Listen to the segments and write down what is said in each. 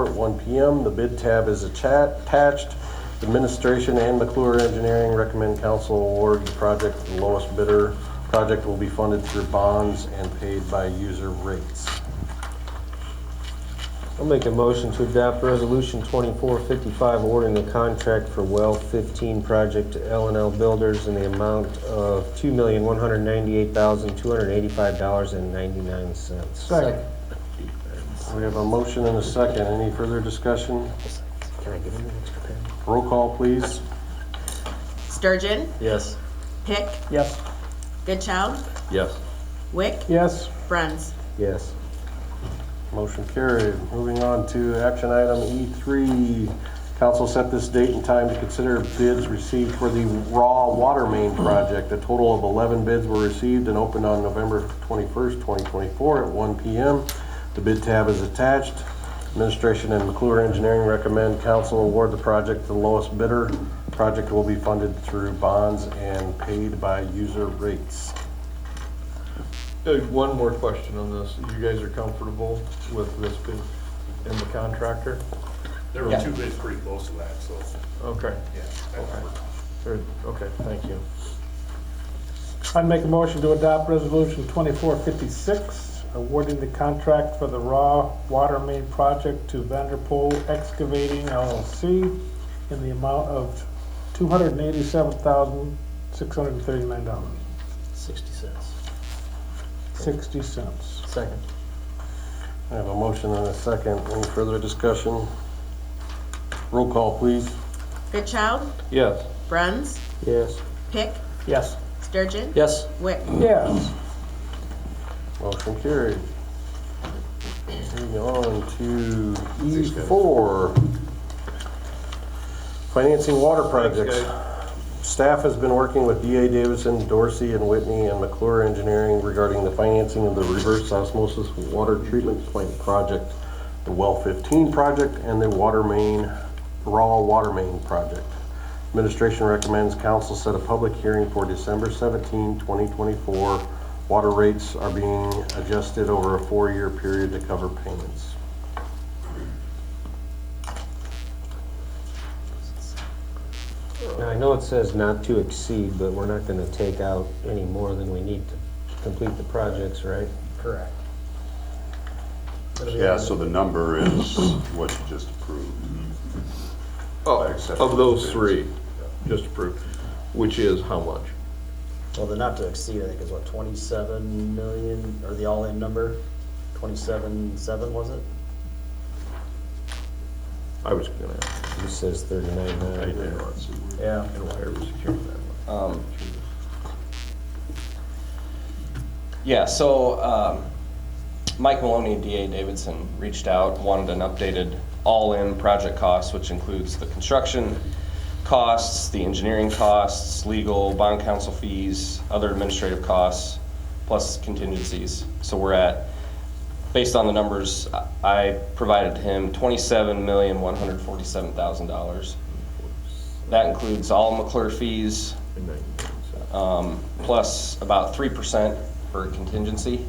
at 1 p.m. The bid tab is attached. Administration and McClure Engineering recommend council award the project to the lowest bidder. Project will be funded through bonds and paid by user rates. I'll make a motion to adopt resolution 2455 awarding the contract for well 15 project to L&L Builders in the amount of $2,198,285.99. Second. We have a motion and a second. Any further discussion? Can I give him an extra pen? Roll call, please. Sturgeon, Yes. Pick, Yes. Goodchild, Yes. Wick, Yes. Bruns. Yes. Motion carried. Moving on to action item E3. Council set this date and time to consider bids received for the raw water main project. A total of 11 bids were received and opened on November 21st, 2024 at 1 p.m. The bid tab is attached. Administration and McClure Engineering recommend council award the project to the lowest bidder. Project will be funded through bonds and paid by user rates. One more question on this. You guys are comfortable with this bid and the contractor? There were two bids pretty close to that, so, Okay. yeah. that number. Okay, thank you. I'd make a motion to adopt resolution 2456, awarding the contract for the raw water main project to Vanderpool Excavating LLC in the amount of $287,639. 60 cents. 60 cents. Second. I have a motion and a second. Any further discussion? Roll call, please. Goodchild, Yes. Bruns, Yes. Pick, Yes. Sturgeon, Yes. Wick. Yes. Motion carried. Moving on to E4. Financing water projects. Staff has been working with D.A. Davidson, Dorsey and Whitney and McClure Engineering regarding the financing of the reverse osmosis water treatment plant project, the Well 15 project, and the raw water main project. Administration recommends council set a public hearing for December 17, 2024. Water rates are being adjusted over a 4-year period to cover payments. Now, I know it says not to exceed, but we're not going to take out any more than we need to complete the projects, right? Correct. Yeah, so the number is what you just approved. Oh, Except of for those the three, just approved, which is how much? Well, the not to exceed, I think, is what, 27 million, or the all-in number? 27.7, was it? I was gonna ask. It says 39.9. I didn't want to see Yeah. and why are we securing that much? Yeah, so Mike Maloney and D.A. Davidson reached out, wanted an updated all-in project cost, which includes the construction costs, the engineering costs, legal, bond counsel fees, other administrative costs, plus contingencies. So we're at, based on the numbers I provided him, $27,147,000. That includes all McClure fees, plus about 3% for contingency.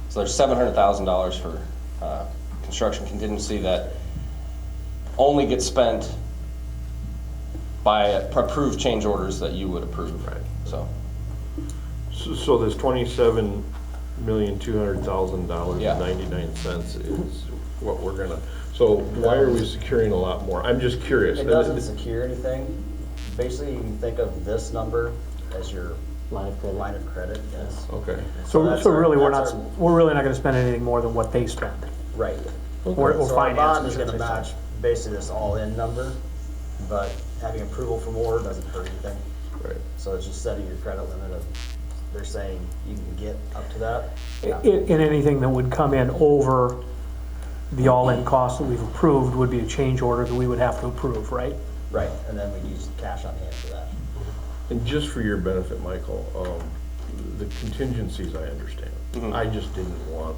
So there's $700,000 for construction contingency that only gets spent by approved change orders that you would approve. Right. So So this $27,200,000 Yeah. and 99 cents is what we're gonna, so why are we securing a lot more? I'm just curious. It doesn't secure anything. Basically, you can think of this number as your Line of credit. line of credit, yes. Okay. So that's our- really, we're that's not, our- we're really not gonna spend anything more than what they spend. Right. Or So our finance. bond is gonna match basically this all-in number, but having approval for more doesn't hurt anything. Right. So it's just setting your credit limit of, they're saying you can get up to that. And anything that would come in over the all-in cost that we've approved would be a change order that we would have to approve, right? Right, and then we use cash on hand for that. And just for your benefit, Michael, the contingencies I understand. I just didn't want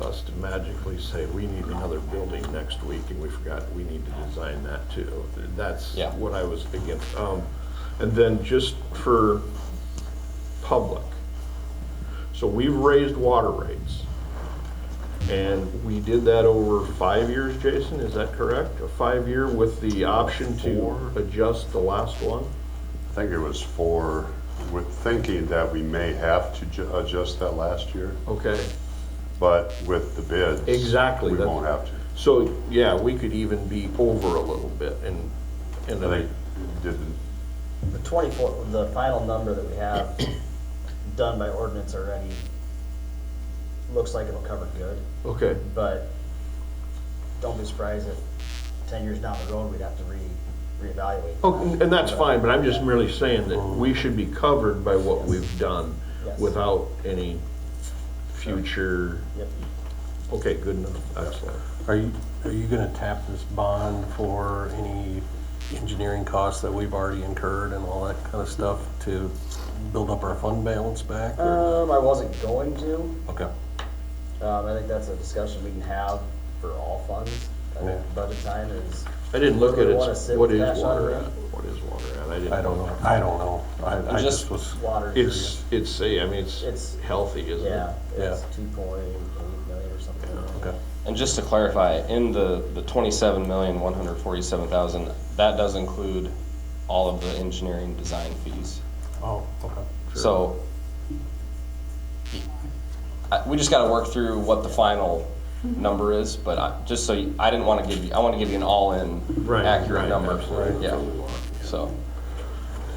us to magically say, we need another building next week, and we forgot we need to design that too. That's Yeah. what I was against. And then just for public, so we've raised water rates. And we did that over 5 years, Jason, is that correct? A 5-year with the option to adjust the last one? I think it was 4, with thinking that we may have to adjust that last year, Okay, but with the bids. exactly. We that's- won't have to. So, yeah, we could even be over a little bit and I think didn't, The 24, the final number that we have done by ordinance already looks like it'll cover good, okay, but don't be surprised if 10 years down the road, we'd have to reevaluate. oh, and that's fine, but I'm just merely saying that we should be covered by what we've done Yes. without any future, Yep. okay, good enough, excellent. Are you gonna tap this bond for any engineering costs that we've already incurred and all that kind of stuff to build up our fund balance back? or- I wasn't going to. Okay, I think that's a discussion we can have for all funds. I think Yeah. budget time is, I didn't look at Do we it, wanna sit what with is cash on water hand? at? What is water at? I didn't. I don't know, I Just- just was, water. It's, I mean, It's- it's healthy, isn't it? Yeah, it's Yeah. 2.8 million or something. okay. And just to clarify, in the 27,147,000, that does include all of the engineering design fees. Oh, okay. So we just gotta work through what the final number is, but just so I didn't wanna give you, I wanna give you an all-in Right, accurate right, number. absolutely. Yeah, That's what we want. so.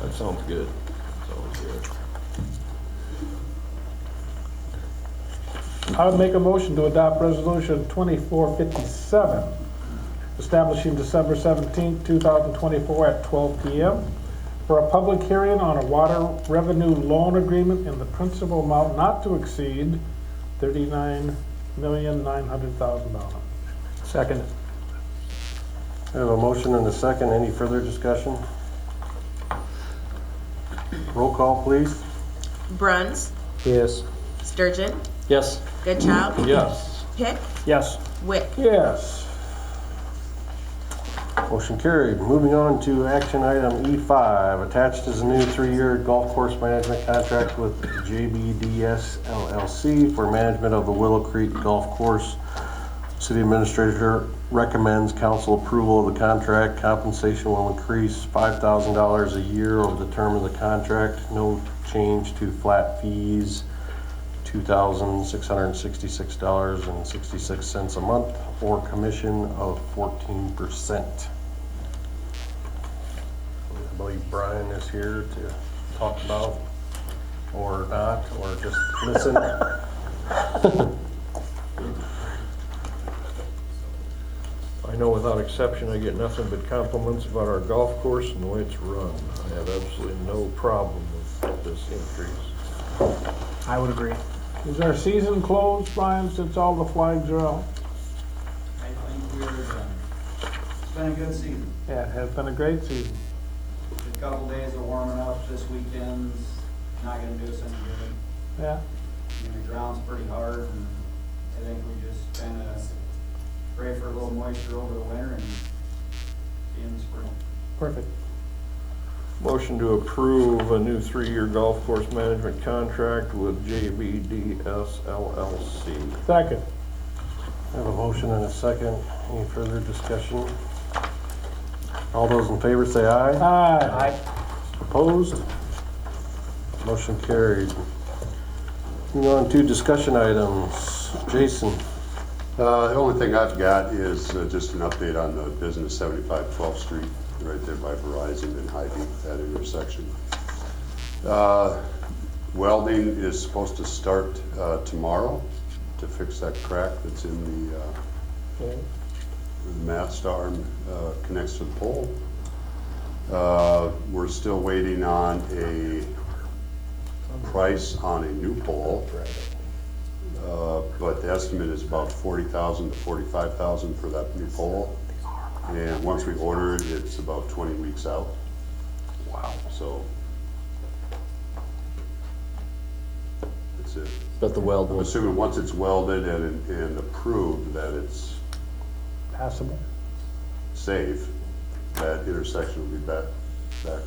That sounds good. Sounds good. I would make a motion to adopt resolution 2457, establishing December 17th, 2024 at 12 p.m. for a public hearing on a water revenue loan agreement in the principal amount not to exceed $39,900,000. Second. We have a motion and a second. Any further discussion? Roll call, please. Bruns, Yes. Sturgeon, Yes. Goodchild, Yes, Pick, Yes. Wick. Yes. Motion carried. Moving on to action item E5. Attached is a new 3-year golf course management contract with JBDS LLC for management of the Willow Creek Golf Course. City Administrator recommends council approval of the contract. Compensation will increase $5,000 a year over the term of the contract. No change to flat fees, $2,666.66 a month, or commission of 14%. I believe Brian is here to talk about, or not, or just listen. I know without exception, I get nothing but compliments about our golf course and the way it's run. I have absolutely no problem with this increase. I would agree. Is our season closed, Brian, since all the flags are out? I think we're done. It's been a good season. Yeah, it has been a great season. A couple days of warming up this weekend's not gonna do us any good. Yeah, I mean, the ground's pretty hard, and I think we just kinda pray for a little moisture over the winter and see in the spring. perfect. Motion to approve a new 3-year golf course management contract with JBDS LLC. Second. I have a motion and a second. Any further discussion? All those in favor say aye. Aye. Opposed? Motion carried. Moving on to discussion items. Jason? the only thing I've got is just an update on the business 75 12th Street, right there by Verizon and Hy-Vee, that intersection. Welding is supposed to start tomorrow to fix that crack that's in the mast arm connects to the pole. We're still waiting on a price on a new pole, but the estimate is about $40,000 to $45,000 for that new pole. And once we order it, it's about 20 weeks out. Wow. So that's it. But the weld I'm was, assuming once it's welded and approved that it's Passable. safe, that intersection will be back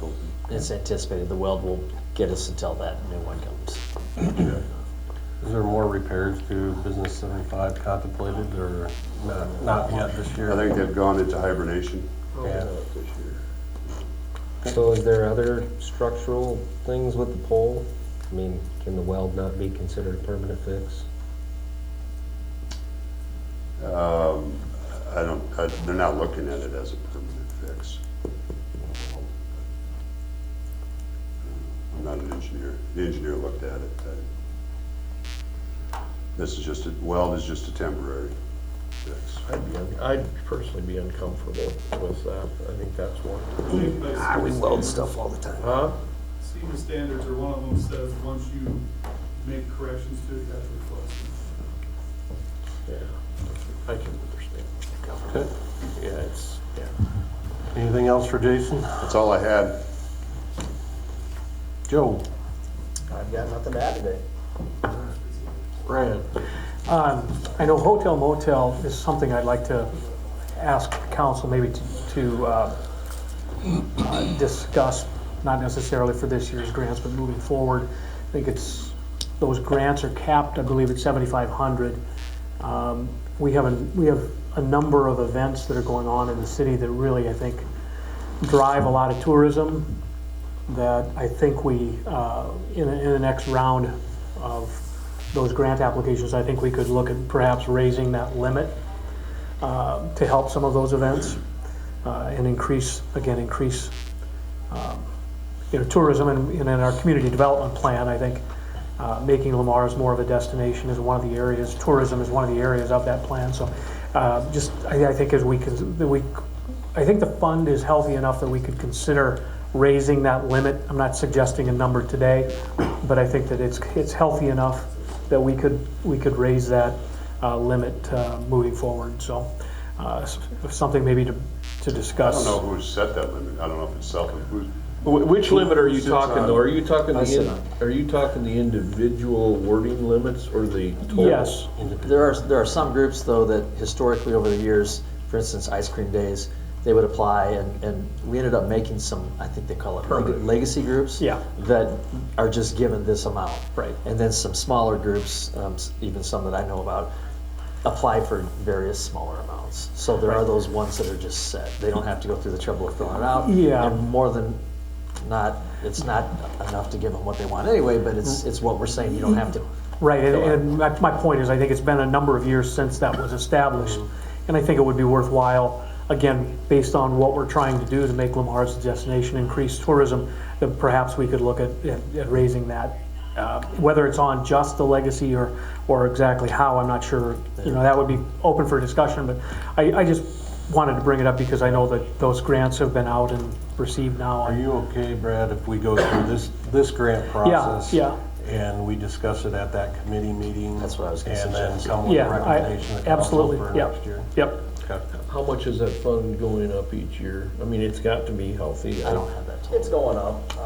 open. it's anticipated the weld will get us until that new one comes. Is there more repairs to Business 75 contemplated or not yet this year? I think they've gone into hibernation. Yeah. So is there other structural things with the pole? I mean, can the weld not be considered a permanent fix? They're not looking at it as a permanent fix. I'm not an engineer. The engineer looked at it. This is just, weld is just a temporary fix. I'd personally be uncomfortable with that. I think that's one. We weld stuff all the time. Huh? SEMA standards or one of them says, once you make corrections to it, you have to replace it. Yeah, I can understand. Okay. Yeah, it's, yeah. Anything else for Jason? That's all I had. Joe? I've got nothing to add today. Brad? I know hotel motel is something I'd like to ask the council maybe to discuss, not necessarily for this year's grants, but moving forward. I think those grants are capped, I believe, at $7,500. We have a number of events that are going on in the city that really, I think, drive a lot of tourism, that I think we, in the next round of those grant applications, I think we could look at perhaps raising that limit to help some of those events and increase tourism. And in our community development plan, I think making Lamar's more of a destination is one of the areas. Tourism is one of the areas of that plan. So I think I think the fund is healthy enough that we could consider raising that limit. I'm not suggesting a number today, but I think that it's healthy enough that we could raise that limit moving forward. So something maybe to discuss. I don't know who set that limit. I don't know if it's who's. Which limit are you sits talking on- though? Are you talking I sit on. are you talking the individual wording limits or the total? Yes. There are some groups though that historically over the years, for instance, ice cream days, they would apply and we ended up making some, I think they call it legacy groups. Yeah. That are just given this amount. Right. And then some smaller groups, even some that I know about, apply for various smaller amounts. So there are those ones that are just set. They don't have to go through the trouble of filling it out. Yeah. And more than not, it's not enough to give them what they want anyway, but it's what we're saying, you don't have to. Right, and my point is, I think it's been a number of years since that was established, and I think it would be worthwhile, again, based on what we're trying to do to make Lamar's a destination, increase tourism, that perhaps we could look at raising that. Whether it's on just the legacy or exactly how, I'm not sure. That would be open for discussion, but I just wanted to bring it up because I know that those grants have been out and received now. Are you okay, Brad, if we go through this grant process? Yeah. And we discuss it at that committee meeting? That's what I was gonna And then suggest. come with a Yeah, recommendation to council absolutely, for yeah. next year? Yep. Okay. How much is that fund going up each year? I mean, it's got to be healthy. I don't have that total. It's going up.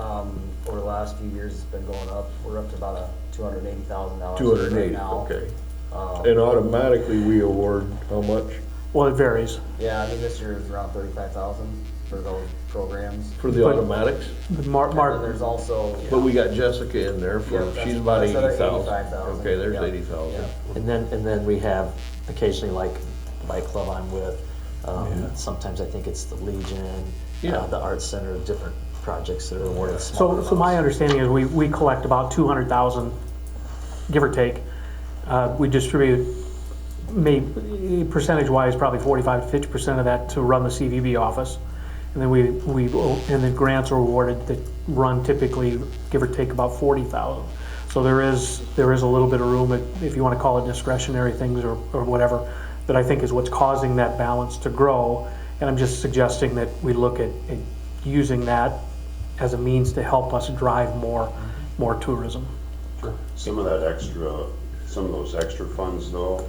Over the last few years, it's been going up. We're up to about a $280,000 $280, right now. okay. And automatically we award how much? Well, it varies. Yeah, I mean, this year is around 35,000 for those programs. For the But- automatics? Mark, And then there's also. But we got Jessica in there for, Yeah, that's- she's about that's at 80,000. 85,000. Okay, there's Yeah. 80,000. Yeah. And then we have occasionally like Bike Club I'm with. Sometimes I think it's the Legion, Yeah. the Arts Center, different projects that are awarded smaller so my amounts. understanding is we collect about 200,000, give or take. We distribute, maybe percentage-wise, probably 45 to 50% of that to run the CVB office. And then and the grants are awarded that run typically, give or take, about 40,000. So there is a little bit of room, if you want to call it discretionary things or whatever, that I think is what's causing that balance to grow. And I'm just suggesting that we look at using that as a means to help us drive more tourism. Some of those extra funds though,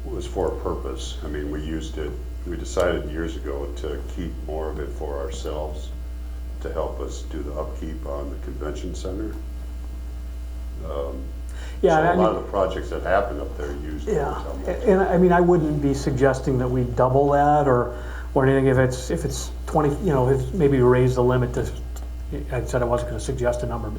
was for a purpose. I mean, we decided years ago to keep more of it for ourselves to help us do the upkeep on the convention center. Yeah, So I a mean- lot of the projects that happen up there use those. Yeah, and I mean, I wouldn't be suggesting that we double that or anything. If it's 20, if maybe raise the limit to, I said I wasn't gonna suggest a number,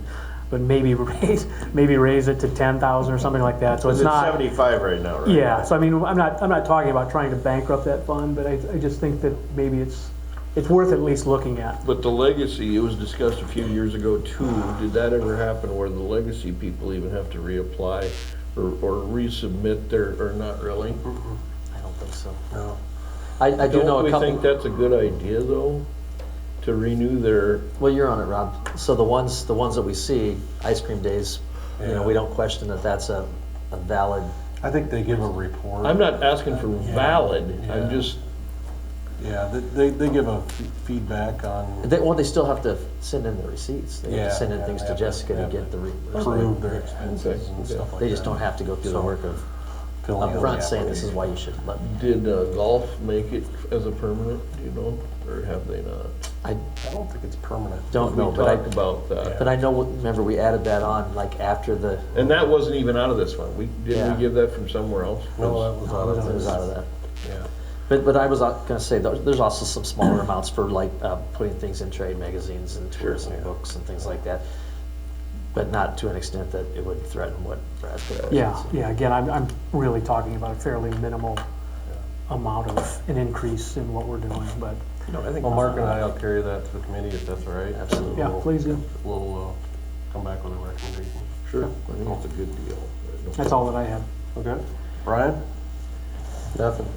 but maybe raise it to 10,000 or something like that, so it's It's not. 75 right now, right? Yeah, so I mean, I'm not talking about trying to bankrupt that fund, but I just think that maybe it's worth at least looking at. But the legacy, it was discussed a few years ago too. Did that ever happen where the legacy people even have to reapply or resubmit their, or not really? I don't think so. No. I do know Don't a we couple. think that's a good idea though? To renew their, Well, you're on it, Rob. So the ones that we see, ice cream days, Yeah. we don't question that that's a valid. I think they give a report. I'm not asking for valid, Yeah. I'm just, Yeah, they give a feedback on, They still have to send in the receipts. They have Yeah, to send in yeah, things they to have to- Jessica they to have get the prove reimbursement. their expenses and stuff like that. They just don't have to go through the work of filling out the upfront saying this is application. why you should let me. did golf make it as a permanent, do you know, or have they not? I I don't think it's permanent. don't know, We but talked about that. I know, remember, we added that on like after the, And that wasn't even out of this one. Didn't Yeah. we give that from somewhere else? No, that was out of it was this. out of that. Yeah. But I was gonna say, there's also some smaller amounts for like putting things in trade magazines and tourism books and things like that. But not to an extent that it would threaten what Brad put. Yeah, again, I'm really talking about a fairly minimal amount of an increase in what we're doing, but, Well, Mark and I will carry that to the committee if that's all right. Absolutely. yeah, please do. We'll come back with a recommendation. Sure, I think it's a good deal. That's all that I have. Okay. Brian? Nothing.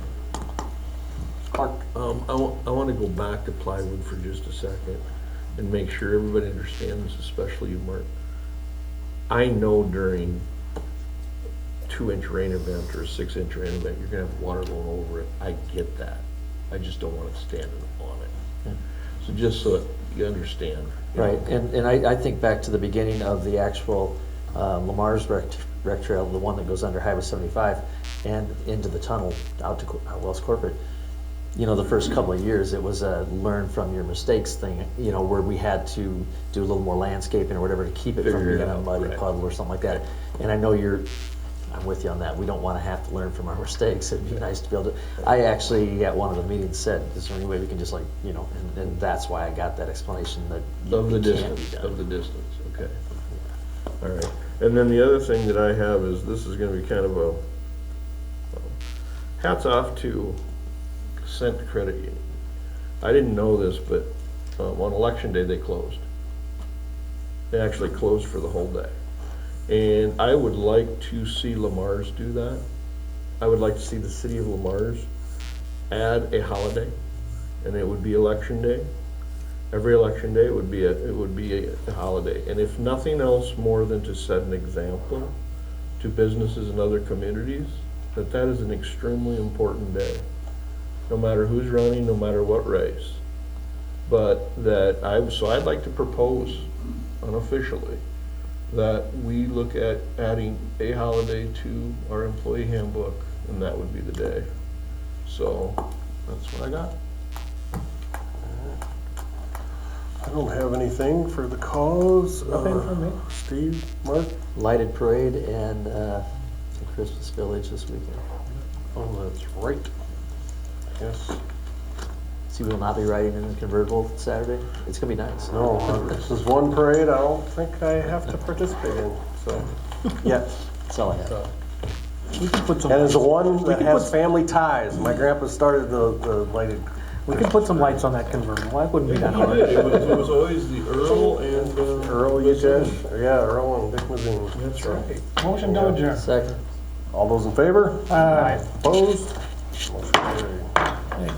Clark? I want to go back to plywood for just a second and make sure everybody understands, especially you, Mark. I know during 2-inch rain event or a 6-inch rain event, you're gonna have water going over it. I get that. I just don't want it standing on it. So just so that you understand. Right, and I think back to the beginning of the actual Lamar's rec trail, the one that goes under Highway 75 and into the tunnel out to Wells Corporate. The first couple of years, it was a learn from your mistakes thing, where we had to do a little more landscaping or whatever to keep it from Figure it being a out, muddy right. puddle or something like that. And I know I'm with you on that. We don't want to have to learn from our mistakes. It'd be nice to be able to. I actually, at one of the meetings, said, is there any way we can just and that's why I got that explanation that Of the it can be distance, done. of the distance, okay. All right, and then the other thing that I have is, this is gonna be kind of a, hats off to Cent Credit Union. I didn't know this, but on election day, they closed. They actually closed for the whole day. And I would like to see Lamar's do that. I would like to see the city of Lamar's add a holiday, and it would be election day. Every election day, it would be a holiday. And if nothing else more than to set an example to businesses in other communities, that is an extremely important day. No matter who's running, no matter what race. But so I'd like to propose unofficially that we look at adding a holiday to our employee handbook, and that would be the day. So that's what I got. I don't have anything for the cause. Nothing from me. Steve, Mark? Lighted parade and the Christmas Village this weekend. Oh, that's right. Yes. So you will not be riding in the convertible Saturday? It's gonna be nice. No, this is one parade I don't think I have to participate in, so, yes. That's all I have. We can put some, And it's the one We that can has put- family ties. My grandpa started the lighted. we can put some lights on that convertible. That wouldn't be that hard. It was always the Earl and Earl Utesh, yeah, Earl and Dick Mazoon. That's right. Motion to adjourn. Second. All those in favor? Aye. Opposed? Motion carried.